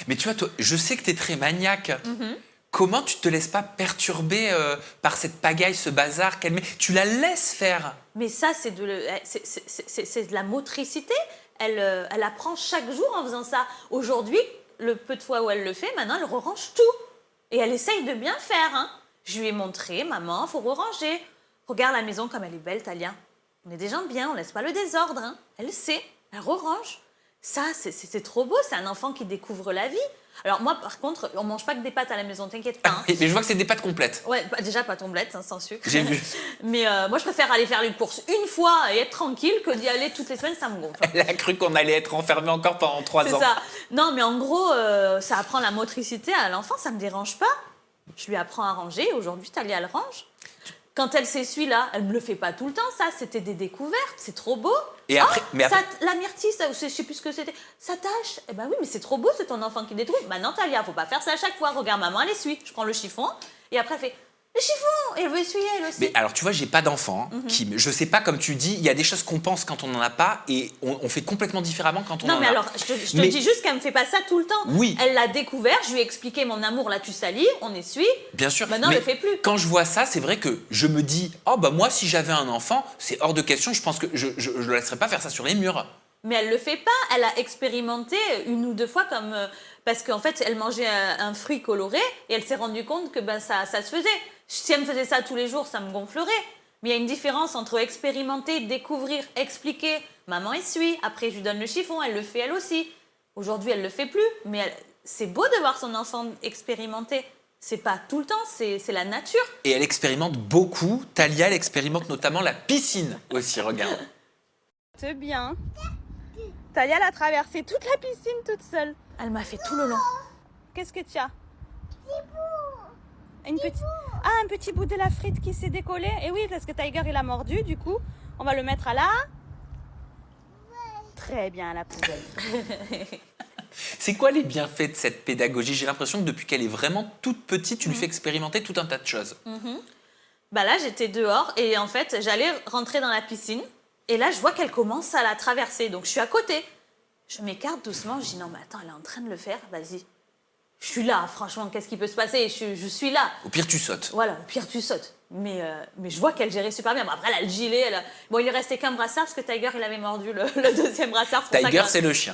Mais tu vois, toi, je sais que tu es très maniaque. Comment tu te laisses pas perturber par cette pagaille, ce bazar qu'elle met? Tu la laisses faire. Mais ça, c'est de la motricité. Elle apprend chaque jour en faisant ça. Aujourd'hui, le peu de fois où elle le fait, maintenant, elle re-range tout. Et elle essaye de bien faire. Hein. Je lui ai montré, maman, il faut re-ranger. Regarde la maison comme elle est belle, Talia. On est des gens bien, on laisse pas le désordre. Hein. Elle sait, elle re-range. Ça, c'est trop beau, c'est un enfant qui découvre la vie. Alors moi, par contre, on mange pas que des pâtes à la maison, t'inquiète pas. Hein. Mais je vois que c'est des pâtes complètes. Ouais, déjà pas tombettes, hein, sans sucre. J'ai vu. Mais moi, je préfère aller faire les courses une fois et être tranquille que d'y aller toutes les semaines, ça me gonfle. Elle a cru qu'on allait être enfermé encore pendant 3 ans. C'est ça. Non, mais en gros, ça apprend la motricité à l'enfant, ça me dérange pas. Je lui apprends à ranger. Aujourd'hui, Talia, elle range. Quand elle s'essuie là, elle me le fait pas tout le temps, ça. C'était des découvertes, c'est trop beau. Et après, mais après... la myrtille, ça, je sais plus ce que c'était. Ça tâche. Eh ben oui, mais c'est trop beau, c'est ton enfant qui détrouve. Maintenant, Talia, faut pas faire ça à chaque fois. Regarde, maman, elle essuie. Je prends le chiffon et après, elle fait le chiffon. Et elle veut essuyer, elle aussi. Mais alors, tu vois, j'ai pas d'enfant. Je sais pas, comme tu dis, il y a des choses qu'on pense quand on n'en a pas et on fait complètement différemment quand on en a. Non, mais alors, je te dis juste qu'elle me fait pas ça tout le temps. Oui. Elle l'a découvert, je lui ai expliqué mon amour, là, tu salis, on essuie. Bien sûr. Maintenant, elle le fait plus. Quand je vois ça, c'est vrai que je me dis, oh bah moi, si j'avais un enfant, c'est hors de question, je pense que je le laisserais pas faire ça sur les murs. Mais elle le fait pas. Elle a expérimenté une ou deux fois comme parce qu'en fait elle mangeait un fruit coloré et elle s'est rendue compte que ben ça se faisait. Si elle me faisait ça tous les jours, ça me gonflerait. Mais il y a une différence entre expérimenter, découvrir, expliquer. Maman essuie. Après je lui donne le chiffon, elle le fait elle aussi. Aujourd'hui elle le fait plus. Mais c'est beau de voir son enfant expérimenter. C'est pas tout le temps, c'est la nature. Et elle expérimente beaucoup. Talia, elle expérimente notamment la piscine aussi. Regarde. C'est bien. Talia, elle a traversé toute la piscine toute seule. Elle m'a fait tout le long. Qu'est-ce que tu as? Un petit bout de la frite qui s'est décollé. Et oui, parce que Tiger, il a mordu, du coup. On va le mettre à la... Très bien, à la poubelle. C'est quoi les bienfaits de cette pédagogie? J'ai l'impression que depuis qu'elle est vraiment toute petite, tu lui fais expérimenter tout un tas de choses. Bah là, j'étais dehors et en fait, j'allais rentrer dans la piscine. Et là, je vois qu'elle commence à la traverser. Donc, je suis à côté. Je m'écarte doucement. Je dis, non, mais attends, elle est en train de le faire. Vas-y. Je suis là. Franchement, qu'est-ce qui peut se passer? Je suis là. Au pire, tu sautes. Voilà, au pire, tu sautes. Mais je vois qu'elle gérait super bien. Bon, après, elle a le gilet. Bon, il lui restait qu'un brassard parce que Tiger, il avait mordu le deuxième brassard. Tiger, c'est le chien.